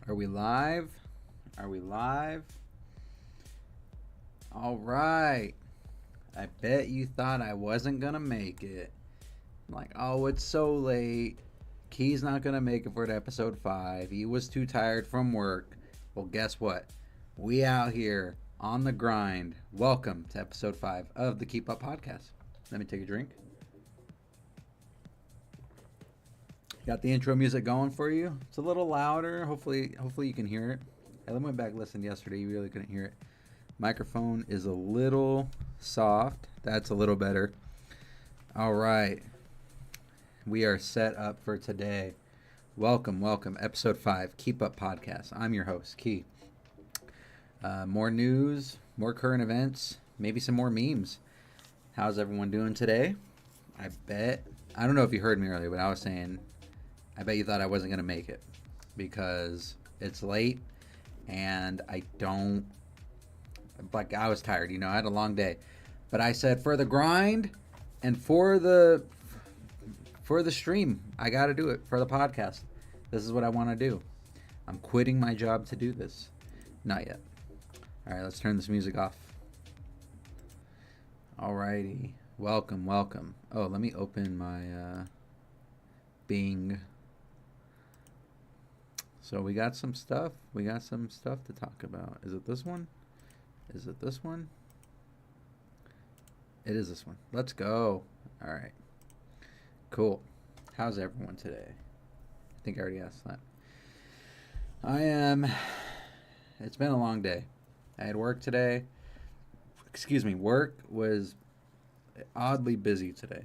Are we live? Are we live? All right. I bet you thought I wasn't going to make it. Like, oh, it's so late. Key's not going to make it for episode 5. He was too tired from work. Well, guess what? We out here on the grind. Welcome to episode 5 of the Keep Up Podcast. Let me take a drink. Got the intro music going for you. It's a little louder. Hopefully you can hear it. I went back and listened yesterday. You really couldn't hear it. Microphone is a little soft. That's a little better. All right. We are set up for today. Welcome. Episode 5, Keep Up Podcast. I'm your host, Key. More news, more current events, maybe some more memes. How's everyone doing today? I don't know if you heard me earlier, but I was saying, I bet you thought I wasn't going to make it because it's late and I was tired, I had a long day. But I said for the grind and for the stream, I got to do it for the podcast. This is what I want to do. I'm quitting my job to do this. Not yet. All right, let's turn this music off. All righty. Welcome. Oh, let me open my Bing. So we got some stuff. To talk about. Is it this one? It is this one. Let's go. All right. Cool. How's everyone today? I think I already asked that. It's been a long day. I had work today. Work was oddly busy today.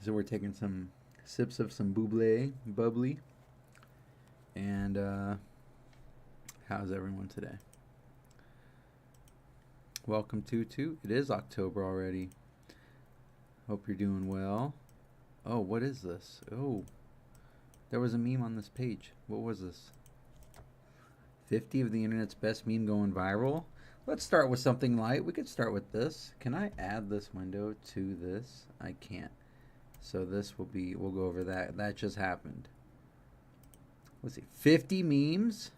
So we're taking some sips of some bubbly. And how's everyone today? Welcome to it is October already. Hope you're doing well. Oh, what is this? Oh, there was a meme on this page. What was this? 50 of the internet's best meme going viral. Let's start with something light. We could start with this. Can I add this window to this? I can't. So we'll go over that. That just happened. Let's see. 50 memes.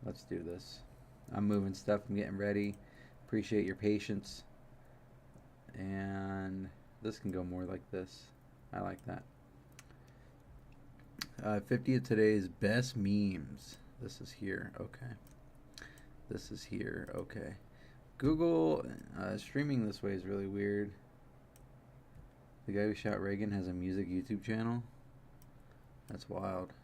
Let's do this. I'm moving stuff. I'm getting ready. Appreciate your patience. And this can go more like this. I like that. 50 of today's best memes. This is here. Okay. Google streaming this way is really weird. The guy who shot Reagan has a music YouTube channel. That's wild.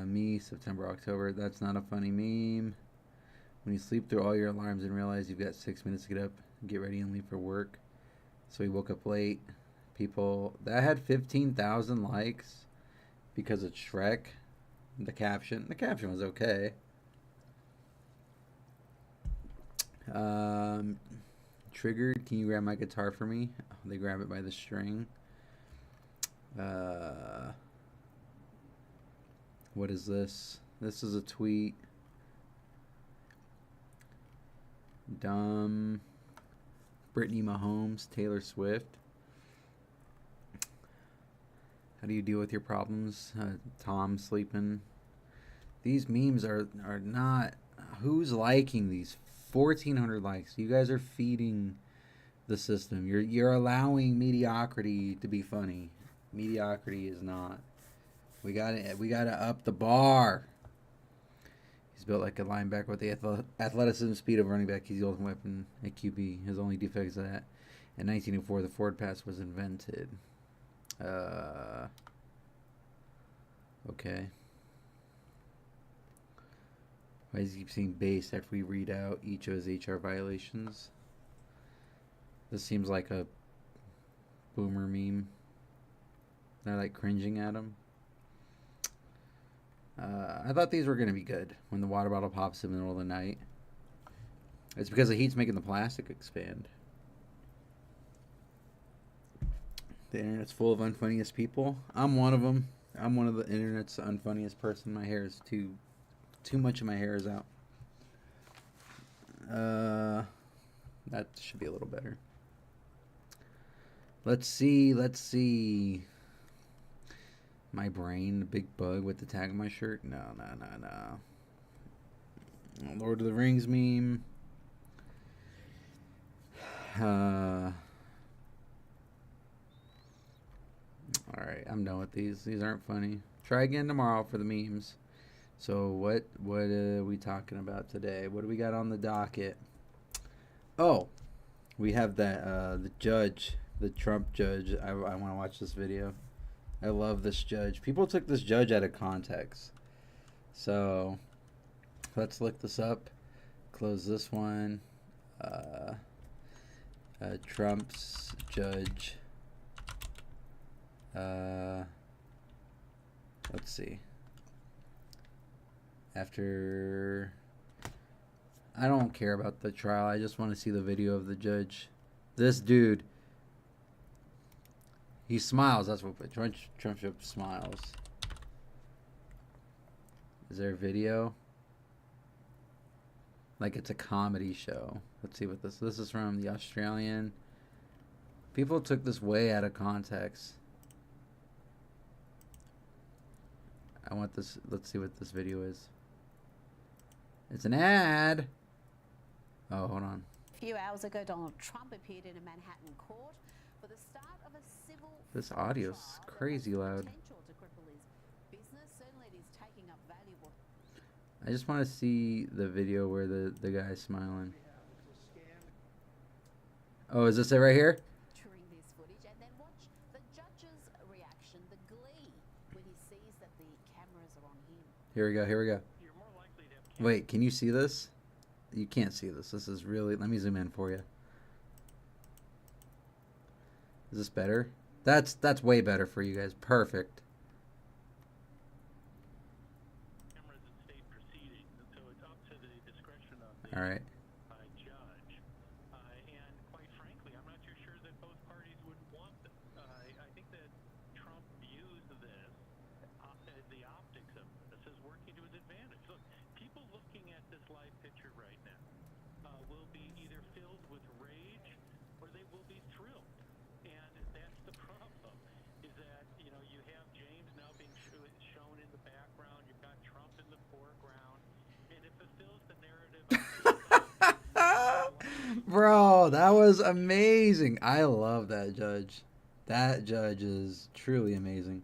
Me, September, October. That's not a funny meme. When you sleep through all your alarms and realize you've got 6 minutes to get up, get ready, and leave for work. So he woke up late. People that had 15,000 likes because it's Shrek. The caption was okay. Triggered. Can you grab my guitar for me? They grab it by the string. What is this? This is a tweet. Dumb. Brittany Mahomes, Taylor Swift. How do you deal with your problems? Tom sleeping. These memes are not. Who's liking these? 1,400 likes. You guys are feeding the system. You're allowing mediocrity to be funny. Mediocrity is not. We gotta up the bar. He's built like a linebacker with the athleticism and speed of running back. He's the ultimate weapon at QB. His only defect is that in 1904 the forward pass was invented. Okay. Why does he keep saying base after we read out each of his HR violations? This seems like a boomer meme. They're like cringing at him. I thought these were going to be good when the water bottle pops in the middle of the night. It's because the heat's making the plastic expand. The internet's full of unfunniest people. I'm one of them. I'm one of the internet's unfunniest person. My hair is too much of my hair is out. That should be a little better. Let's see. My brain, the big bug with the tag on my shirt. No. Lord of the Rings meme. Alright, I'm done with these. These aren't funny. Try again tomorrow for the memes. So what are we talking about today? What do we got on the docket? Oh, we have that the judge, the Trump judge. I want to watch this video. I love this judge. People took this judge out of context. So let's look this up. Close this one. Trump's judge. Let's see. After, I don't care about the trial. I just want to see the video of the judge. This dude, he smiles. That's what Trump smiles. Is there a video? Like it's a comedy show. Let's see what this is from the Australian. People took this way out of context. I want this. Let's see what this video is. It's an ad. Oh, hold on. A few hours ago, Donald Trump appeared in a Manhattan court for the start of a civil. This audio's crazy loud. I just want to see the video where the guy's smiling. Oh, is this it right here? During this footage, and then watch the judge's reaction, the glee when he sees that the cameras are on him. Here we go. Wait, can you see this? You can't see this. This is really... Let me zoom in for you. Is this better? That's way better for you guys. Perfect. All right. Bro, that was amazing. I love that judge. That judge is truly amazing.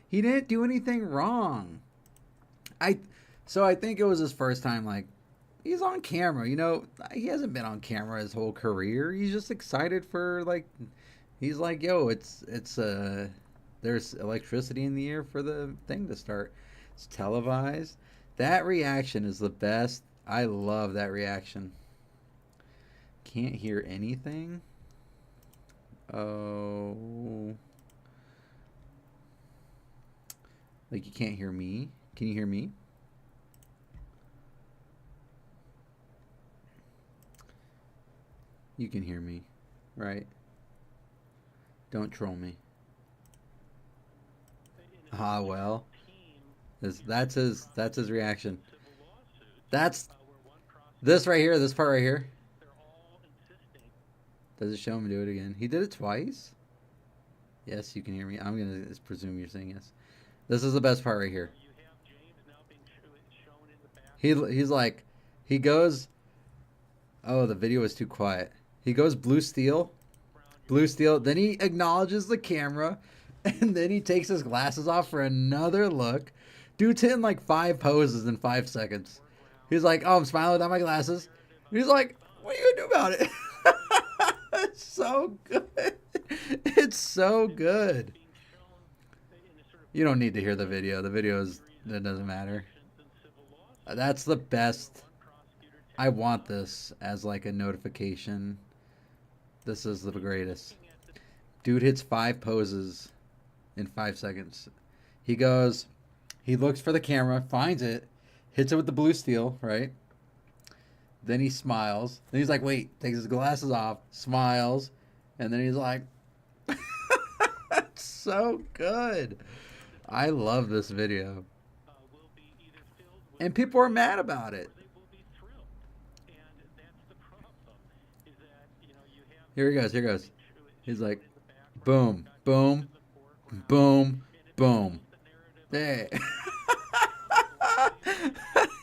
He didn't do anything wrong. So I think it was his first time, like, he's on camera. You know, he hasn't been on camera his whole career. He's just excited for, like, he's like, yo, there's electricity in the air for the thing to start. It's televised. That reaction is the best. I love that reaction. Can't hear anything. Oh. Like you can't hear me? Can you hear me? You can hear me, right? Don't troll me. Ah, well. That's his reaction. That's this right here, this part right here. Does it show him do it again? He did it twice? Yes, you can hear me. I'm going to presume you're saying yes. This is the best part right here. He's like, he goes, oh, the video is too quiet. He goes blue steel, then he acknowledges the camera, and then he takes his glasses off for another look. Dude's hitting like 5 poses in 5 seconds. He's like, oh, I'm smiling without my glasses. And he's like, what are you going to do about it? It's so good. It's so good. You don't need to hear the video. The video it doesn't matter. That's the best. I want this as like a notification. This is the greatest. Dude hits 5 poses in 5 seconds. He goes, he looks for the camera, finds it, hits it with the blue steel, right? Then he smiles. Then he's like, wait, takes his glasses off, smiles, and then he's like, that's so good. I love this video. And people are mad about it. Here he goes. Here he goes. He's like, boom, boom, boom, boom. Hey.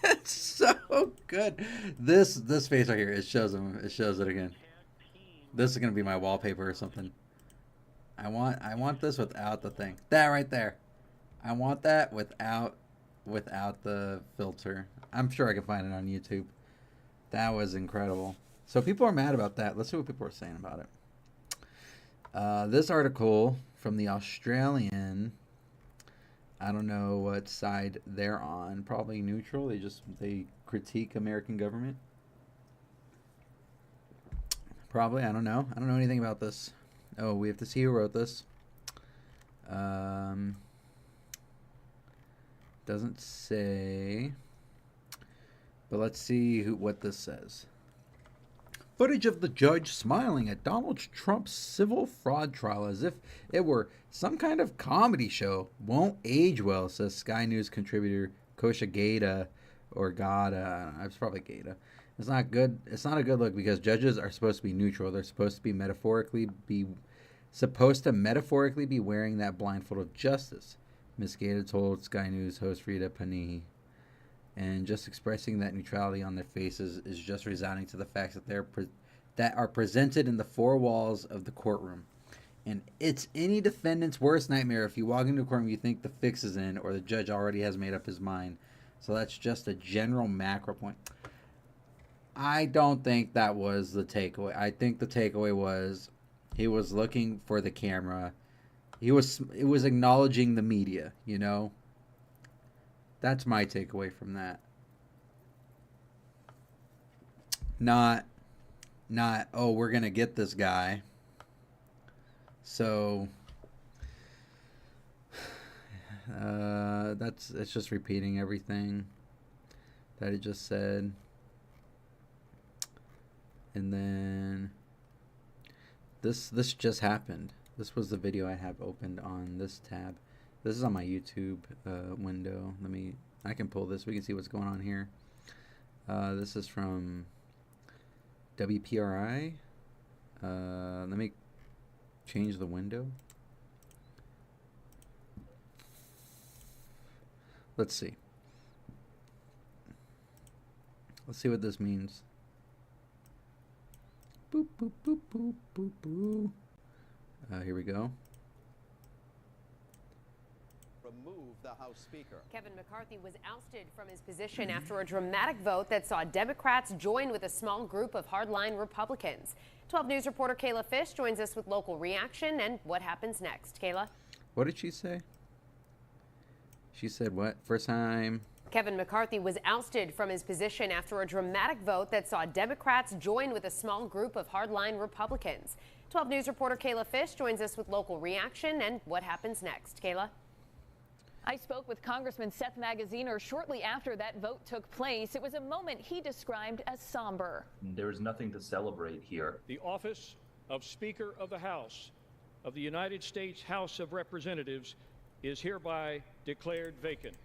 It's so good. This face right here, it shows him. It shows it again. This is gonna be my wallpaper or something. I want this without the thing. That right there. I want that without the filter. I'm sure I can find it on YouTube. That was incredible. So people are mad about that. Let's see what people are saying about it. This article from the Australian. I don't know what side they're on. Probably neutral. They critique American government. Probably. I don't know. I don't know anything about this. Oh, we have to see who wrote this. Doesn't say. But let's see what this says. Footage of the judge smiling at Donald Trump's civil fraud trial as if it were some kind of comedy show won't age well, says Sky News contributor Kosha Gata or Gata. It's probably Gata. It's not good. It's not a good look because judges are supposed to be neutral. They're supposed to metaphorically be wearing that blindfold of justice. Ms. Gata told Sky News host Rita Panihi. And just expressing that neutrality on their faces is just resounding to the facts that are presented in the four walls of the courtroom. And it's any defendant's worst nightmare if you walk into a courtroom you think the fix is in or the judge already has made up his mind. So that's just a general macro point. I don't think that was the takeaway. I think the takeaway was he was looking for the camera. It was acknowledging the media, you know? That's my takeaway from that. Not oh, we're going to get this guy. So it's just repeating everything that it just said. And then this just happened. This was the video I have opened on this tab. This is on my YouTube window. I can pull this. We can see what's going on here. This is from WPRI. Let me change the window. Let's see. Let's see what this means. Boop, boop, boop, boop, boop, boop. Here we go. Remove the House Speaker. Kevin McCarthy was ousted from his position after a dramatic vote that saw Democrats join with a small group of hardline Republicans. 12 News reporter Kayla Fish joins us with local reaction and what happens next. Kayla? What did she say? She said what? First time. Kevin McCarthy was ousted from his position after a dramatic vote that saw Democrats join with a small group of hardline Republicans. 12 News reporter Kayla Fish joins us with local reaction and what happens next. Kayla? I spoke with Congressman Seth Magaziner shortly after that vote took place. It was a moment he described as somber. There is nothing to celebrate here. The office of Speaker of the House of the United States House of Representatives is hereby declared vacant.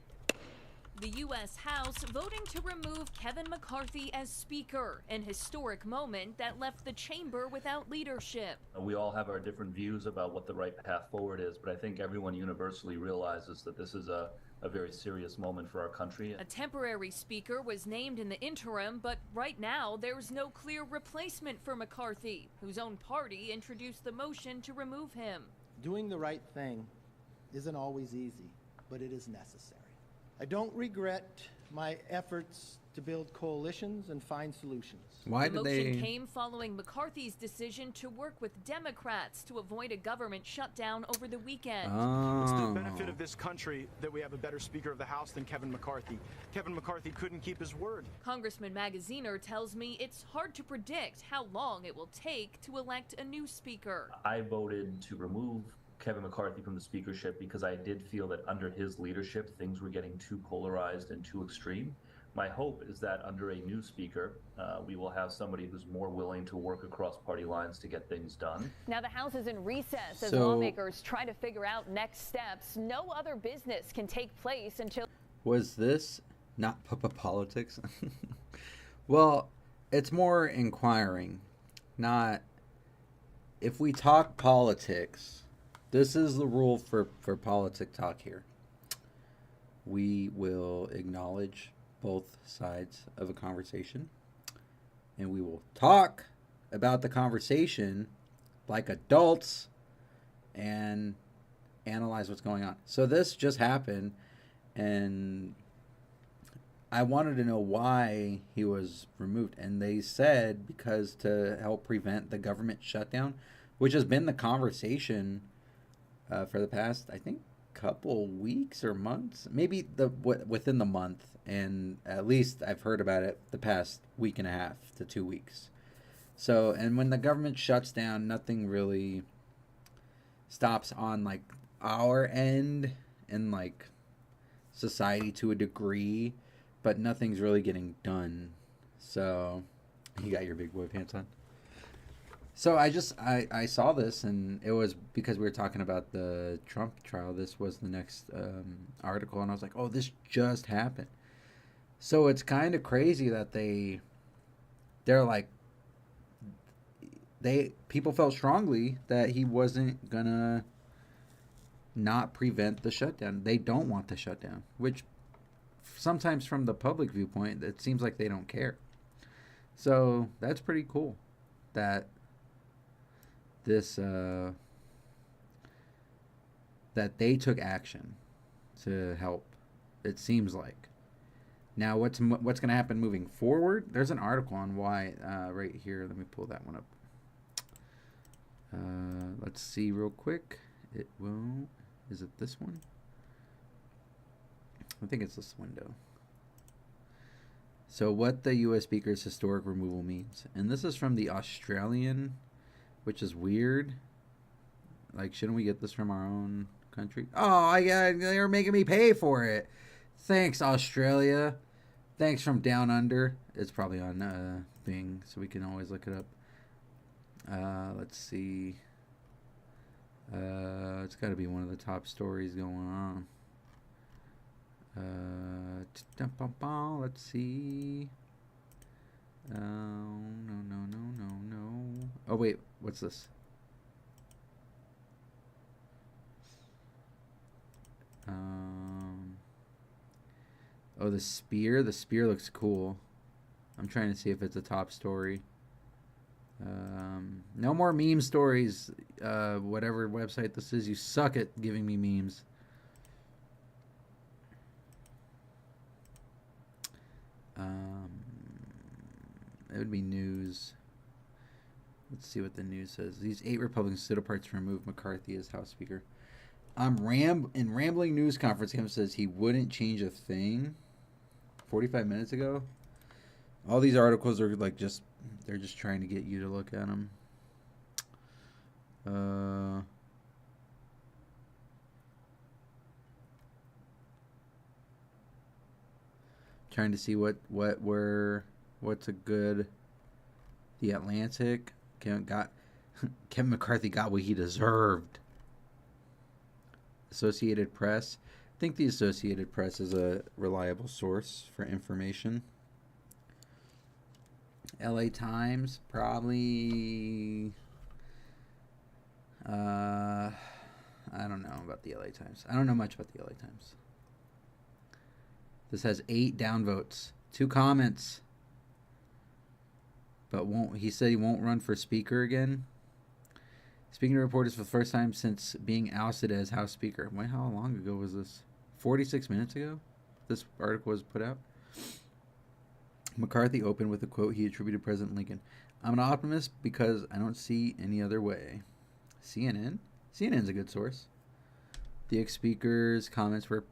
The U.S. House voting to remove Kevin McCarthy as Speaker, an historic moment that left the chamber without leadership. We all have our different views about what the right path forward is, but I think everyone universally realizes that this is a very serious moment for our country. A temporary Speaker was named in the interim, but right now there's no clear replacement for McCarthy, whose own party introduced the motion to remove him. Doing the right thing isn't always easy, but it is necessary. I don't regret my efforts to build coalitions and find solutions. Why the did motion they came following McCarthy's decision to work with Democrats to avoid a government shutdown over the weekend. It's to the benefit of this country that we have a better Speaker of the House than Kevin McCarthy. Kevin McCarthy couldn't keep his word. Congressman Magaziner tells me it's hard to predict how long it will take to elect a new Speaker. I voted to remove Kevin McCarthy from the speakership because I did feel that under his leadership, things were getting too polarized and too extreme. My hope is that under a new speaker, we will have somebody who's more willing to work across party lines to get things done. Now the House is in recess as lawmakers try to figure out next steps. No other business can take place until... Was this not politics? Well, it's more inquiring, not if we talk politics, this is the rule for politic talk here. We will acknowledge both sides of a conversation, and we will talk about the conversation like adults and analyze what's going on. So this just happened, and I wanted to know why he was removed, and they said because to help prevent the government shutdown, which has been the conversation for the past, I think, couple weeks or months, maybe within the month, and at least I've heard about it the past week and a half to 2 weeks. So, and when the government shuts down, nothing really stops on like our end and like society to a degree, but nothing's really getting done. So, you got your big boy pants on. So I saw this, and it was because we were talking about the Trump trial. This was the next article, and I was like, oh, this just happened. So it's kind of crazy that they're like, people felt strongly that he wasn't gonna not prevent the shutdown. They don't want the shutdown, which sometimes from the public viewpoint, it seems like they don't care. So that's pretty cool that this that they took action to help. It seems like. Now, what's going to happen moving forward? There's an article on why right here. Let me pull that one up. Let's see real quick. It will. Is it this one? I think it's this window. So, what the U.S. Speaker's historic removal means, and this is from the Australian, which is weird. Like, shouldn't we get this from our own country? Oh, they're making me pay for it. Thanks, Australia. Thanks from down under. It's probably on Bing, so we can always look it up. Let's see. It's got to be one of the top stories going on. Let's see. No. Oh, wait. What's this? Oh, the spear. The spear looks cool. I'm trying to see if it's a top story. No more meme stories. Whatever website this is, you suck at giving me memes. It would be news. Let's see what the news says. These 8 Republicans stood apart to remove McCarthy as House Speaker. In Rambling News Conference, him says he wouldn't change a thing. 45 minutes ago. All these articles are like they're just trying to get you to look at them. Trying to see what's a good. The Atlantic Kevin McCarthy got what he deserved. Associated Press. I think the Associated Press is a reliable source for information. LA Times, probably. I don't know about the LA Times. I don't know much about the LA Times. This has 8 downvotes, 2 comments. But he said he won't run for Speaker again. Speaking to reporters for the first time since being ousted as House Speaker. Wait, how long ago was this? 46 minutes ago? This article was put out. McCarthy opened with a quote he attributed to President Lincoln. I'm an optimist because I don't see any other way. CNN? CNN's a good source. The ex-speaker's comments were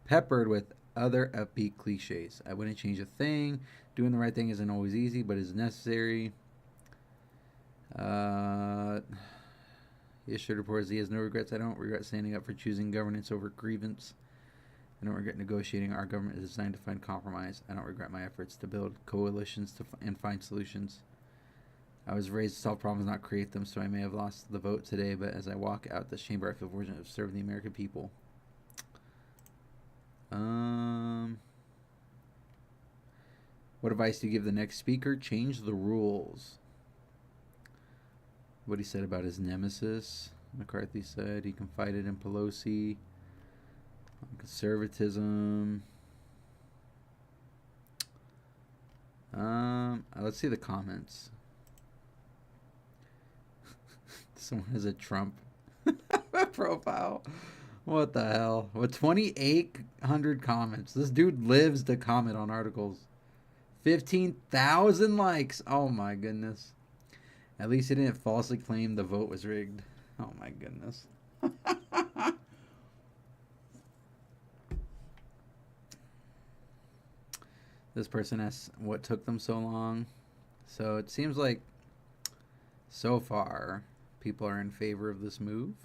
peppered with other upbeat cliches. I wouldn't change a thing. Doing the right thing isn't always easy, but is necessary. He assured reporters he has no regrets. I don't regret standing up for choosing governance over grievance. I don't regret negotiating. Our government is designed to find compromise. I don't regret my efforts to build coalitions and find solutions. I was raised to solve problems, not create them, so I may have lost the vote today, but as I walk out this chamber, I feel fortunate to have served the American people. What advice do you give the next speaker? Change the rules. what he said about his nemesis. McCarthy said he confided in Pelosi on conservatism. Let's see the comments. Someone has a Trump profile. What the hell? With 2,800 comments. This dude lives to comment on articles. 15,000 likes. Oh my goodness. At least he didn't falsely claim the vote was rigged. Oh my goodness. This person asks what took them so long. So it seems like so far people are in favor of this move.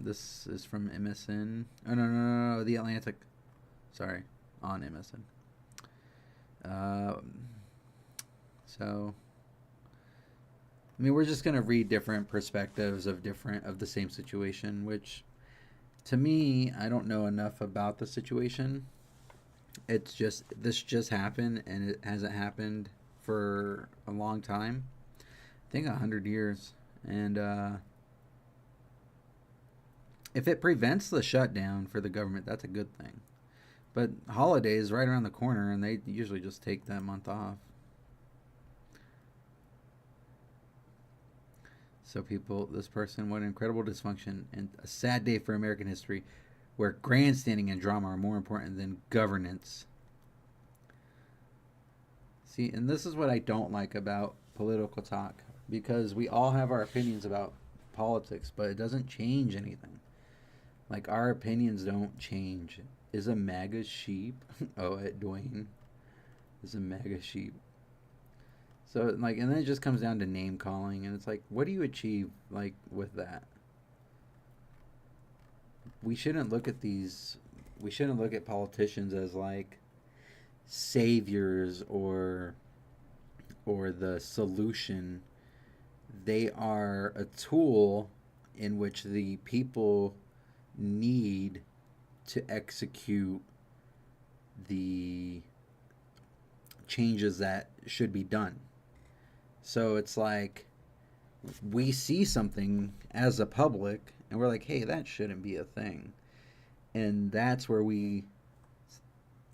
This is from MSN. Oh, no, The Atlantic. Sorry, on MSN. So, I mean, we're just gonna read different perspectives of the same situation, which, to me, I don't know enough about the situation. It's just, this just happened, and it hasn't happened for a long time. I think 100 years, and if it prevents the shutdown for the government, that's a good thing. But holidays right around the corner, and they usually just take that month off. So this person, what incredible dysfunction and a sad day for American history, where grandstanding and drama are more important than governance. See, and this is what I don't like about political talk, because we all have our opinions about politics, but it doesn't change anything. Like, our opinions don't change. Is a MAGA sheep? Oh, Dwayne is a MAGA sheep. So, like, and then it just comes down to name calling, and it's like, what do you achieve, like, with that? We shouldn't look at politicians as, like, saviors or the solution. They are a tool in which the people need to execute the changes that should be done. So it's like, we see something as a public and we're like, hey, that shouldn't be a thing. And that's where we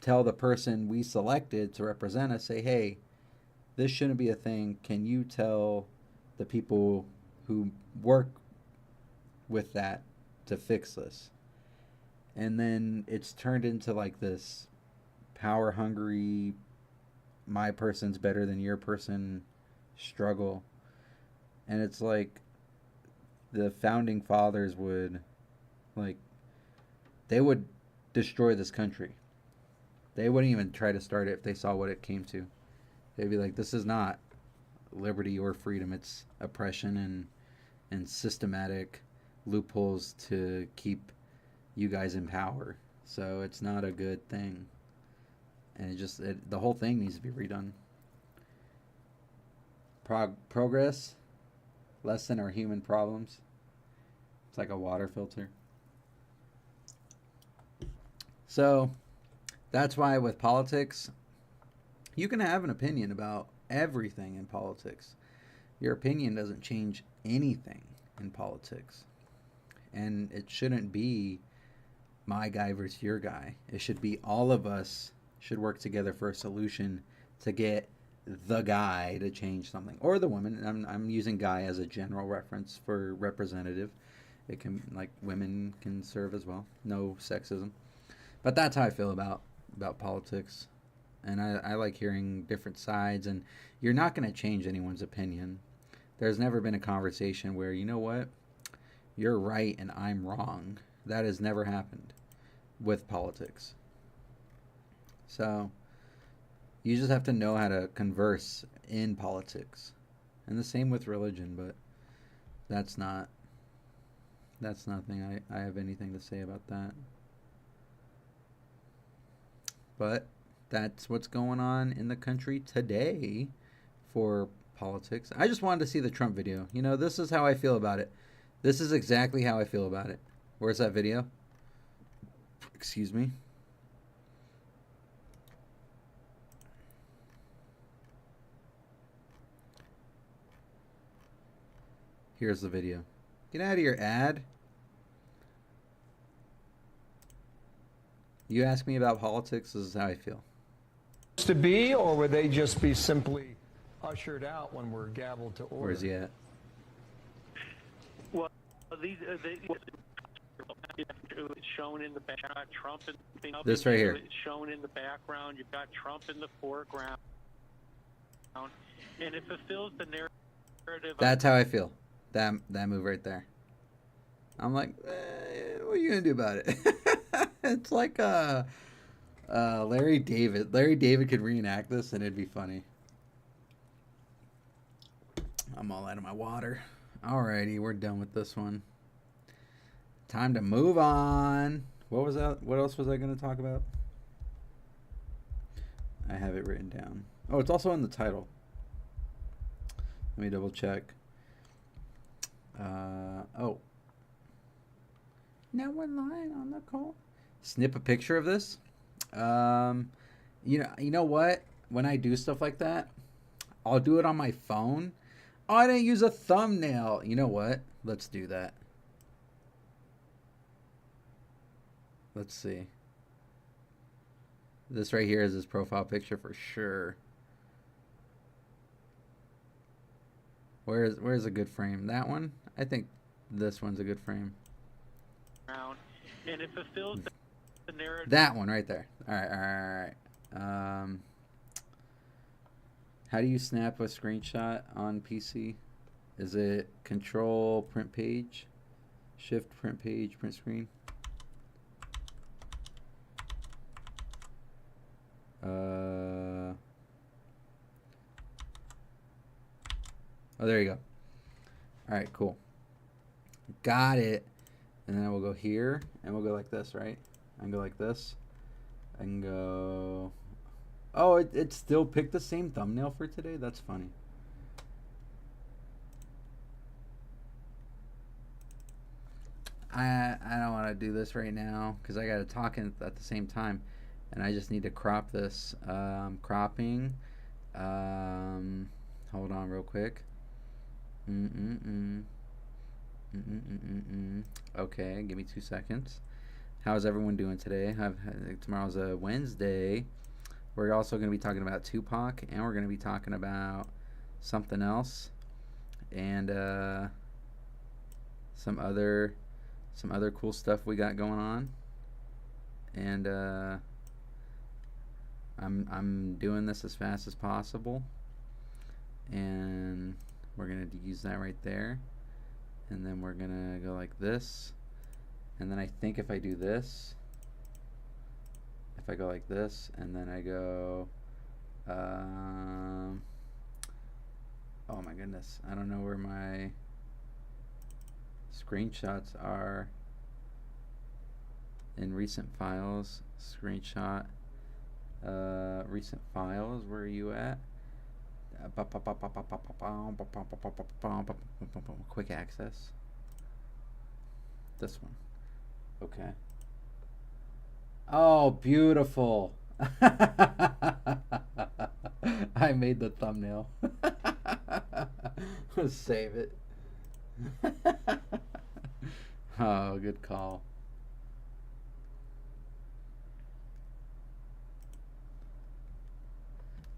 tell the person we selected to represent us, say, hey, this shouldn't be a thing. Can you tell the people who work with that to fix this? And then it's turned into like this power hungry, my person's better than your person struggle. And it's like the founding fathers would, like, they would destroy this country. They wouldn't even try to start it if they saw what it came to. They'd be like, this is not liberty or freedom. It's oppression and systematic loopholes to keep you guys in power. So it's not a good thing. And the whole thing needs to be redone. Progress, less than our human problems. It's like a water filter. So that's why with politics, you can have an opinion about everything in politics. Your opinion doesn't change anything in politics. And it shouldn't be my guy versus your guy. It should be all of us should work together for a solution to get the guy to change something, or the woman. I'm using guy as a general reference for representative. It can, like, women can serve as well. No sexism. But that's how I feel about politics. And I like hearing different sides, and you're not going to change anyone's opinion. There's never been a conversation where, you know what, you're right and I'm wrong. That has never happened with politics. So you just have to know how to converse in politics. And the same with religion, but that's nothing I have anything to say about that. But that's what's going on in the country today for politics. I just wanted to see the Trump video. You know, this is how I feel about it. This is exactly how I feel about it. Where's that video? Excuse me. Here's the video. Get out of your ad. You ask me about politics, this is how I feel. To be, or would they just be simply ushered out when we're gavelled to order? Where's he at? Well, it's shown in the background. Trump and this right here. It's shown in the background. You've got Trump in the foreground, and it fulfills the narrative. That's how I feel. That move right there. I'm like, what are you gonna do about it? It's like Larry David. Larry David could reenact this, and it'd be funny. I'm all out of my water. Alrighty, we're done with this one. Time to move on. What was that? What else was I going to talk about? I have it written down. Oh, it's also in the title. Let me double check. Oh. Now we're lying on the call. Snip a picture of this. You know what? When I do stuff like that, I'll do it on my phone. Oh, I didn't use a thumbnail. You know what? Let's do that. Let's see. This right here is his profile picture for sure. Where's a good frame? That one? I think this one's a good frame. And it fulfills the narrative. That one right there. All right. How do you snap a screenshot on PC? Is it Control Print Page, Shift Print Page, Print Screen? Oh, there you go. All right, cool. Got it. And then we'll go here, and we'll go like this, right? I can go like this. I can go... Oh, it still picked the same thumbnail for today? That's funny. I don't want to do this right now because I got to talk at the same time. And I just need to crop this. Cropping. Hold on real quick. Okay, give me 2 seconds. How's everyone doing today? Tomorrow's a Wednesday. We're also going to be talking about Tupac, and we're going to be talking about something else, and some other cool stuff we got going on. And I'm doing this as fast as possible, and we're going to use that right there, and then we're going to go like this, and then I think if I do this, if I go like this, and then I go, oh my goodness, I don't know where my screenshots are in recent files. Screenshot, recent files, where are you at? Quick access. This one. Okay. Oh, beautiful. I made the thumbnail. Let's save it. Oh, good call.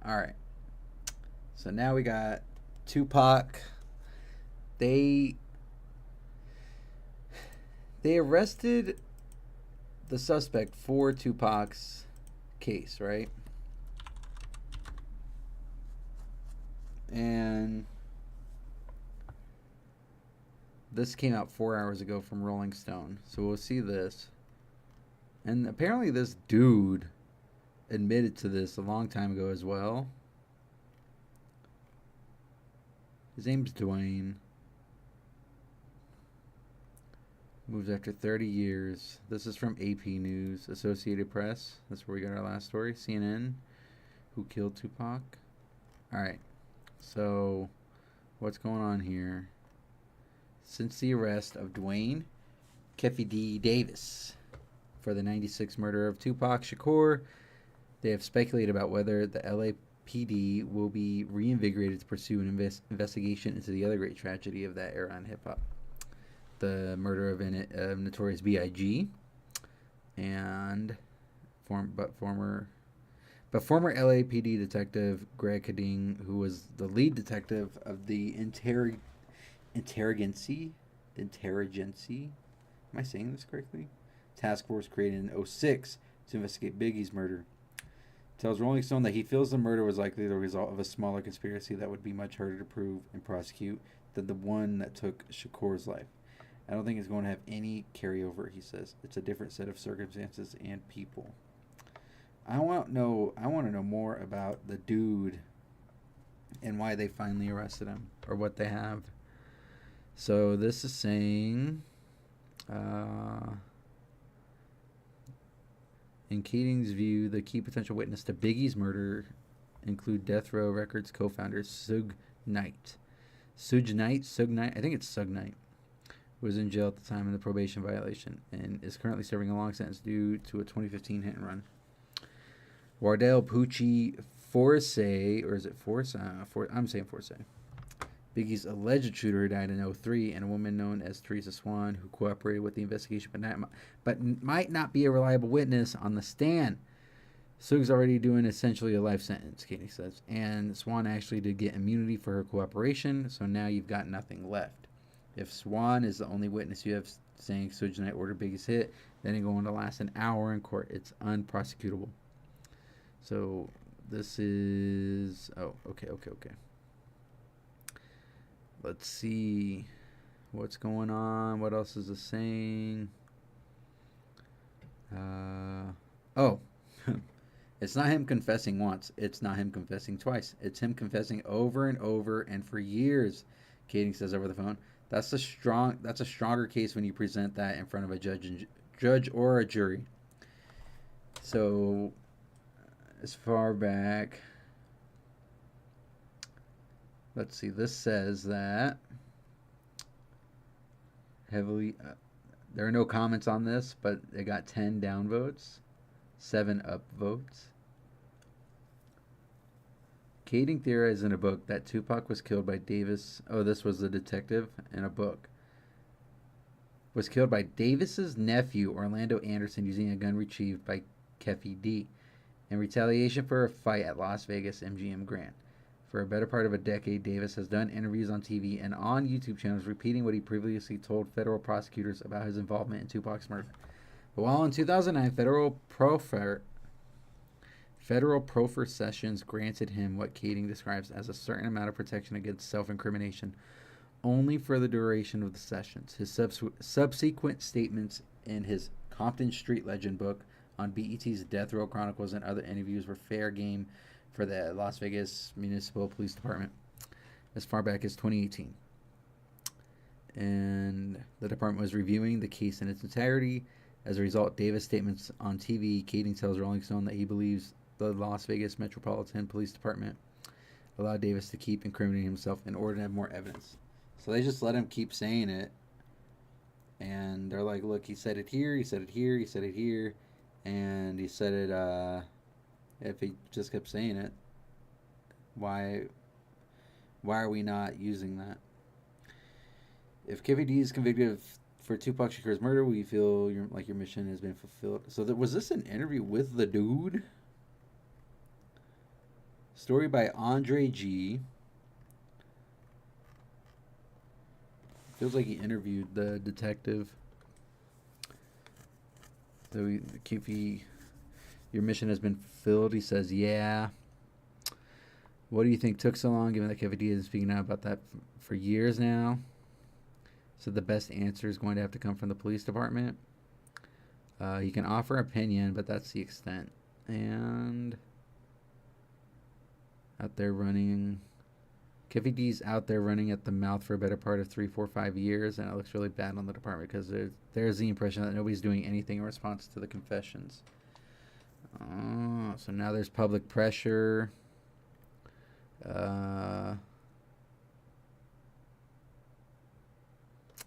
All right. So now we got Tupac. They arrested the suspect for Tupac's case, right? And this came out 4 hours ago from Rolling Stone. So we'll see this. And apparently this dude admitted to this a long time ago as well. His name's Dwayne. Moves after 30 years. This is from AP News, Associated Press. That's where we got our last story. CNN. Who killed Tupac? Alright. So, what's going on here? Since the arrest of Dwayne Keffe D. Davis for the '96 murder of Tupac Shakur, they have speculated about whether the PD will be reinvigorated to pursue an investigation into the other great tragedy of that era in hip-hop, the murder of Notorious B.I.G. and former LAPD detective Greg Kading, who was the lead detective of the Intelligency. Am I saying this correctly? Task force created in 2006 to investigate Biggie's murder. Tells Rolling Stone that he feels the murder was likely the result of a smaller conspiracy that would be much harder to prove and prosecute than the one that took Shakur's life. I don't think it's going to have any carryover, he says. It's a different set of circumstances and people. I want to know more about the dude and why they finally arrested him, or what they have. So this is saying, in Kading's view, the key potential witness to Biggie's murder include Death Row Records co-founder Suge Knight. Suge Knight, I think it's Suge Knight, was in jail at the time of the probation violation and is currently serving a long sentence due to a 2015 hit and run. Wardell Pucci Force, or is it Force? I'm saying Force. Biggie's alleged shooter died in 2003, and a woman known as Teresa Swan, who cooperated with the investigation but might not be a reliable witness on the stand. Suge's already doing essentially a life sentence, Katie says, and Swan actually did get immunity for her cooperation, so now you've got nothing left. If Swan is the only witness you have saying Suge Knight ordered Biggie's hit, then it's going to last an hour in court. It's unprosecutable. So this is... Oh, okay. Let's see what's going on. What else is it saying? It's not him confessing once. It's not him confessing twice. It's him confessing over and over and for years, Kading says over the phone. That's a stronger case when you present that in front of a judge or a jury. So, as far back, let's see. This says that heavily. There are no comments on this, but it got 10 down votes, 7 up votes. Kading theorized in a book that Tupac was killed by Davis. Oh, this was the detective in a book. Was killed by Davis's nephew, Orlando Anderson, using a gun retrieved by Keffy D in retaliation for a fight at Las Vegas MGM Grand. For a better part of a decade, Davis has done interviews on TV and on YouTube channels repeating what he previously told federal prosecutors about his involvement in Tupac's murder. But while in 2009, federal proffer sessions granted him what Kading describes as a certain amount of protection against self-incrimination only for the duration of the sessions. His subsequent statements in his Compton Street Legend book, on BET's Death Row Chronicles, and other interviews were fair game for the Las Vegas Municipal Police Department as far back as 2018. And the department was reviewing the case in its entirety. As a result, Davis' statements on TV, Kading tells Rolling Stone that he believes the Las Vegas Metropolitan Police Department allowed Davis to keep incriminating himself in order to have more evidence. So they just let him keep saying it. And they're like, look, he said it here, he said it here, he said it here. And he said it, if he just kept saying it, why are we not using that? If Keffy D is convicted for Tupac Shakur's murder, we feel your mission has been fulfilled. So was this an interview with the dude? Story by Andre G. Feels like he interviewed the detective. So Keffy, your mission has been fulfilled. He says, yeah. What do you think took so long, given that Keffy D has been speaking out about that for years now? So the best answer is going to have to come from the police department. He can offer opinion, but that's the extent. And out there running. Keffy D's out there running at the mouth for a better part of 3, 4, 5 years, and it looks really bad on the department because there's the impression that nobody's doing anything in response to the confessions. So now there's public pressure.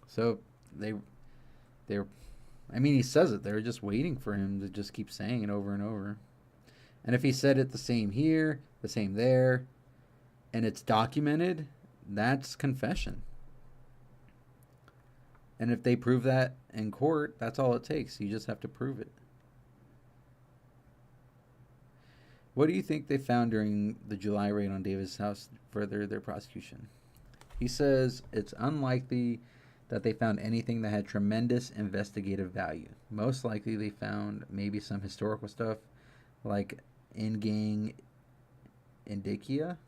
So they're, I mean, he says it. They're just waiting for him to just keep saying it over and over. And if he said it the same here, the same there, and it's documented, that's confession. And if they prove that in court, that's all it takes. You just have to prove it. What do you think they found during the July raid on Davis' house to further their prosecution? He says it's unlikely that they found anything that had tremendous investigative value. Most likely they found maybe some historical stuff like in-gang indicia.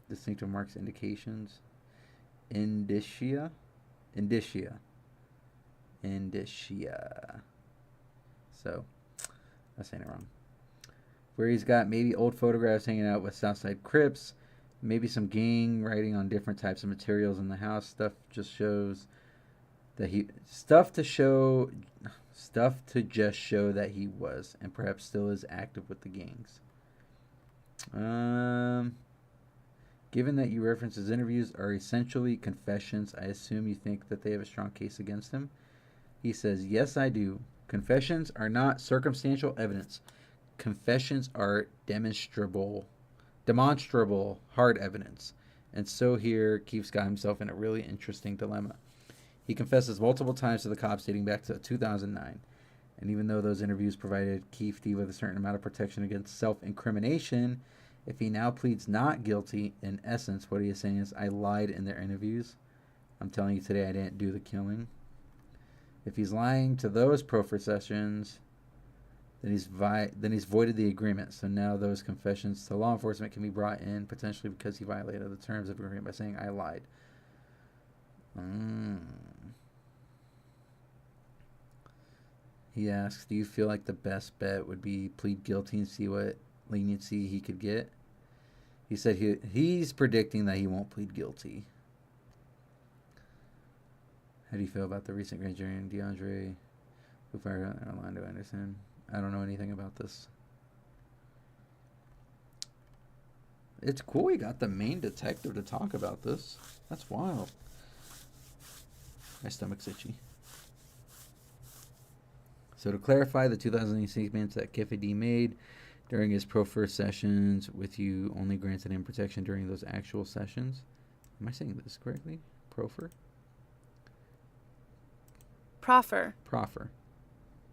Distinctive marks, indications. Indicia. So, I'm saying it wrong. Where he's got maybe old photographs hanging out with Southside Crips, maybe some gang writing on different types of materials in the house. Stuff to just show that he was and perhaps still is active with the gangs. Given that you reference his interviews are essentially confessions, I assume you think that they have a strong case against him. He says, yes, I do. Confessions are not circumstantial evidence. Confessions are demonstrable hard evidence. And so here, Keefe's got himself in a really interesting dilemma. He confesses multiple times to the cops dating back to 2009. And even though those interviews provided Keefe with a certain amount of protection against self-incrimination, if he now pleads not guilty, in essence, what he is saying is, I lied in their interviews. I'm telling you today I didn't do the killing. If he's lying to those proffer sessions, then he's voided the agreement. So now those confessions to law enforcement can be brought in, potentially because he violated the terms of the agreement by saying, I lied. He asks, do you feel like the best bet would be plead guilty and see what leniency he could get? He said he's predicting that he won't plead guilty. How do you feel about the recent grand jury and DeAndre who fired Orlando Anderson? I don't know anything about this. It's cool he got the main detective to talk about this. That's wild. My stomach's itchy. So to clarify, the 2008 statements that Kefedi made during his proffer sessions with you only granted him protection during those actual sessions. Am I saying this correctly? Proffer? Proffer.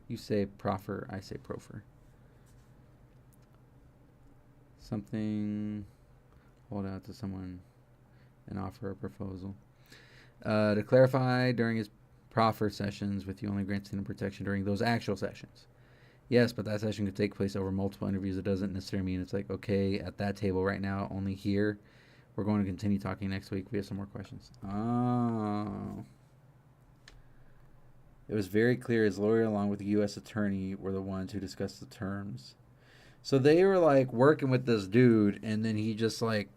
You say proffer, I say proffer. Something, hold out to someone and offer a proposal. To clarify, during his proffer sessions with you only granted him protection during those actual sessions. Yes, but that session could take place over multiple interviews. It doesn't necessarily mean it's like, okay, at that table right now, only here. We're going to continue talking next week. We have some more questions. Oh. It was very clear his lawyer along with the U.S. attorney were the ones who discussed the terms. So they were like working with this dude, and then he just like,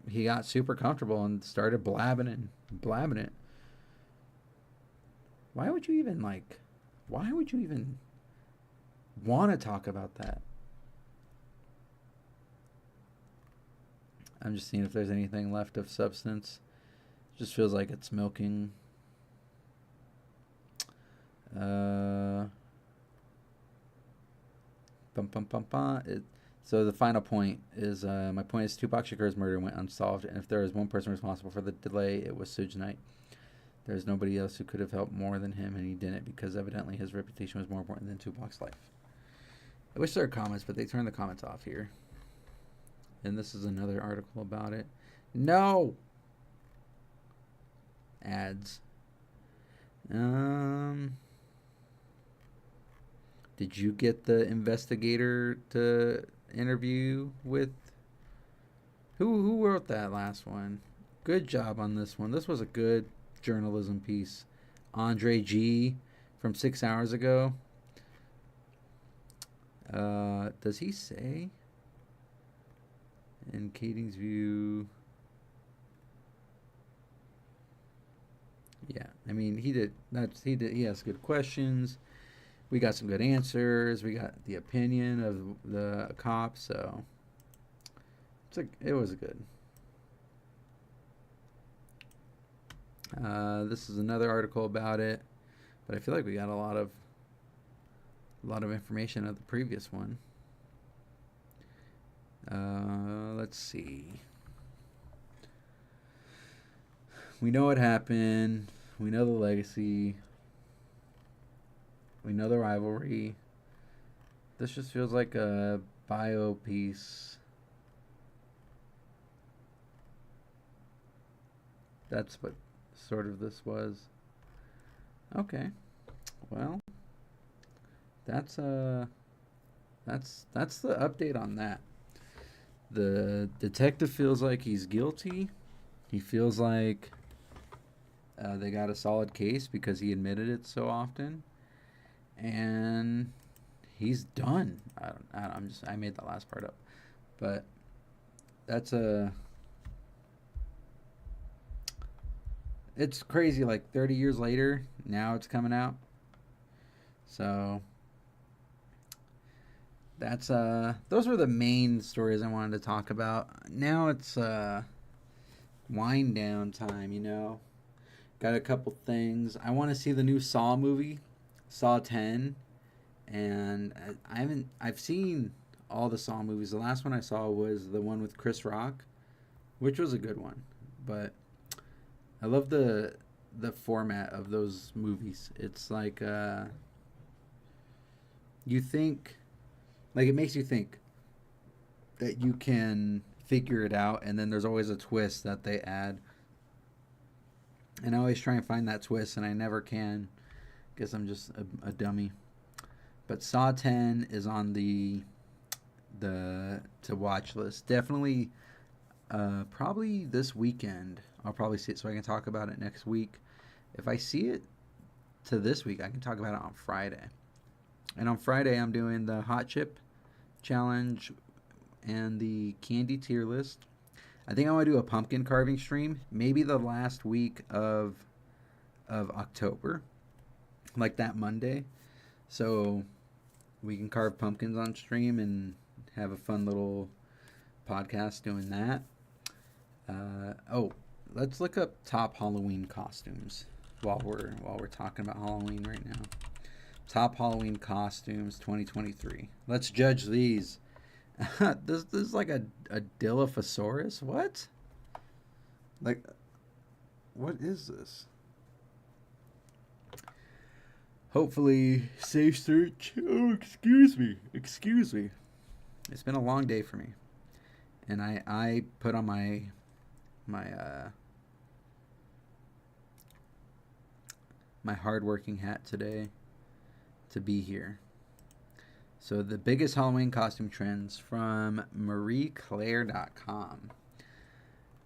he got super comfortable and started blabbing it. Why would you even want to talk about that? I'm just seeing if there's anything left of substance. It just feels like it's milking. So the final point is, my point is Tupac Shakur's murder went unsolved, and if there was one person responsible for the delay, it was Suge Knight. There's nobody else who could have helped more than him, and he didn't, because evidently his reputation was more important than Tupac's life. I wish there were comments, but they turned the comments off here. And this is another article about it. No! Ads. Did you get the investigator to interview with? Who wrote that last one? Good job on this one. This was a good journalism piece. Andre G from 6 hours ago. Does he say? In Kading's view. Yeah, I mean, he asked good questions. We got some good answers. We got the opinion of the cop, so it was good. This is another article about it, but I feel like we got a lot of information of the previous one. Let's see. We know what happened. We know the legacy. We know the rivalry. This just feels like a bio piece. That's what sort of this was. Okay. Well, that's the update on that. The detective feels like he's guilty. He feels like they got a solid case because he admitted it so often, and he's done. I made the last part up, but that's it's crazy. Like 30 years later, now it's coming out. So that's those were the main stories I wanted to talk about. Now it's wind down time, you know. Got a couple things. I want to see the new Saw movie, Saw 10, and I've seen all the Saw movies. The last one I saw was the one with Chris Rock, which was a good one. But I love the format of those movies. It's like you think, like, it makes you think that you can figure it out, and then there's always a twist that they add. And I always try and find that twist, and I never can. Guess I'm just a dummy. But Saw 10 is on the to watch list. Definitely, probably this weekend. I'll probably see it so I can talk about it next week. If I see it to this week, I can talk about it on Friday. And on Friday, I'm doing the Hot Chip Challenge and the candy tier list. I think I want to do a pumpkin carving stream, maybe the last week of October, like that Monday. So we can carve pumpkins on stream and have a fun little podcast doing that. Let's look up top Halloween costumes while we're talking about Halloween right now. Top Halloween costumes 2023. Let's judge these. This is like a Dilophosaurus. What? Like, what is this? Hopefully, safe search. Oh, excuse me. It's been a long day for me, and I put on my hardworking hat today to be here. So the biggest Halloween costume trends from marieclaire.com.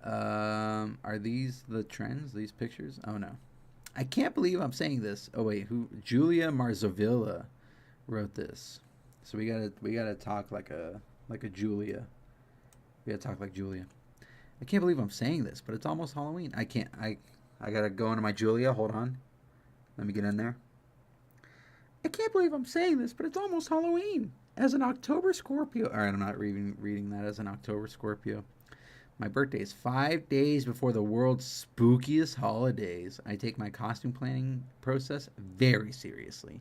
Are these the trends? These pictures? Oh no. I can't believe I'm saying this. Oh wait, Julia Marzavilla wrote this. So we gotta talk like a Julia. We gotta talk like Julia. I can't believe I'm saying this, but it's almost Halloween. I gotta go into my Julia. Hold on. Let me get in there. I can't believe I'm saying this, but it's almost Halloween. As an October Scorpio. All right, I'm not reading that as an October Scorpio. My birthday is 5 days before the world's spookiest holidays. I take my costume planning process very seriously.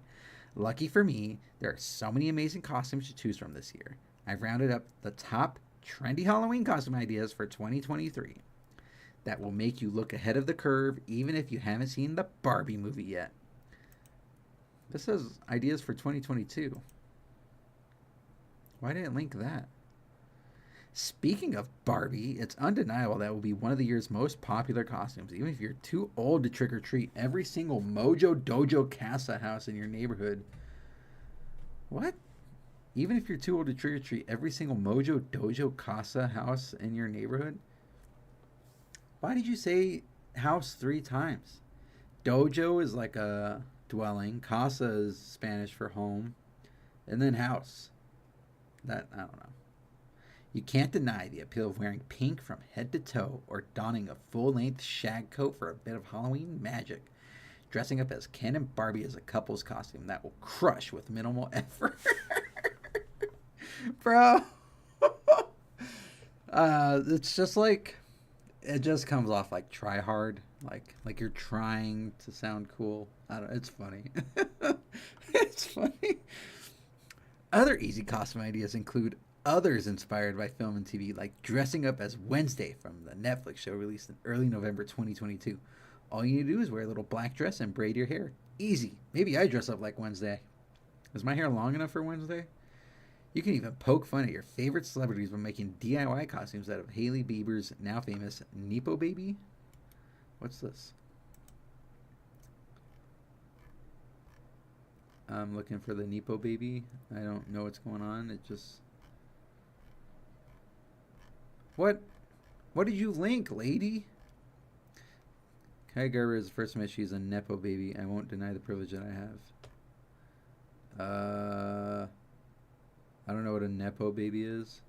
Lucky for me, there are so many amazing costumes to choose from this year. I've rounded up the top trendy Halloween costume ideas for 2023 that will make you look ahead of the curve even if you haven't seen the Barbie movie yet. This says ideas for 2022. Why didn't it link that? Speaking of Barbie, it's undeniable that will be one of the year's most popular costumes. Even if you're too old to trick or treat, every single Mojo Dojo Casa house in your neighborhood. What? Even if you're too old to trick or treat, every single Mojo Dojo Casa house in your neighborhood? Why did you say house 3 times? Dojo is like a dwelling. Casa is Spanish for home. And then house. That, I don't know. You can't deny the appeal of wearing pink from head to toe or donning a full-length shag coat for a bit of Halloween magic. Dressing up as Ken and Barbie is a couple's costume that will crush with minimal effort. Bro. It's just like, it just comes off like try hard. Like you're trying to sound cool. I don't. It's funny. It's funny. Other easy costume ideas include others inspired by film and TV, like dressing up as Wednesday from the Netflix show released in early November 2022. All you need to do is wear a little black dress and braid your hair. Easy. Maybe I dress up like Wednesday. Is my hair long enough for Wednesday? You can even poke fun at your favorite celebrities by making DIY costumes out of Hailey Bieber's now famous Nepo Baby. What's this? I'm looking for the Nepo Baby. I don't know what's going on. It just... What? What did you link, lady? Kai Gerber is the first time she's a Nepo Baby. I won't deny the privilege that I have. I don't know what a Nepo Baby is.